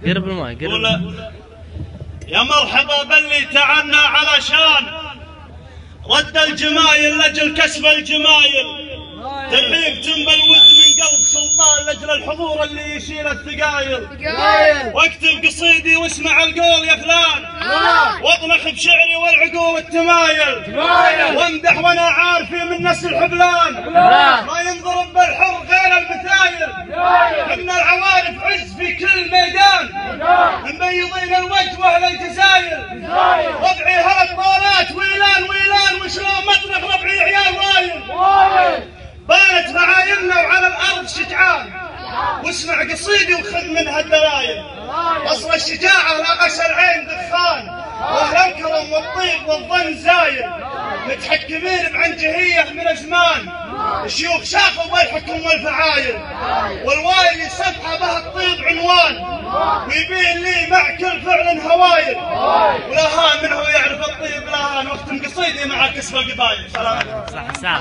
قرب الماء قرب. يا مرحبا باللي تعنا علشان رد الجمايل لاجل كسب الجمايل، ترحيب جنب الود من قلب سلطان لاجل الحضور اللي يشيل الثقايل. واكتب قصيدي واسمع القول يا فلان، واطنخ بشعري والعقول التمايل، وامدح وانا عارفي من نسل حبلان، ما ينضرب بالحر غير المثايل. ان العوارف عز في كل ميدان، مبيضين الوجه واهل الجزاير. ربعي هالطالات ويلان ويلان، وشلون مطرق ربعي عيال وايل. بانت معايلنا وعلى الارض شجعان، واسمع قصيدي وخذ منها الدلايل. اصل الشجاعه لا غش العين دخان، واهل الكرم والطيب والظن زايل. متحكمين بعنجهيه من زمان، الشيوخ شافوا بالحكم والفعايل. والوايل يصفحه به الطيب عنوان، ويبين لي مع كل فعل هوايل. ولا هان منه يعرف الطيب لا هان، واختم قصيدي مع كسب القبايل. سلام.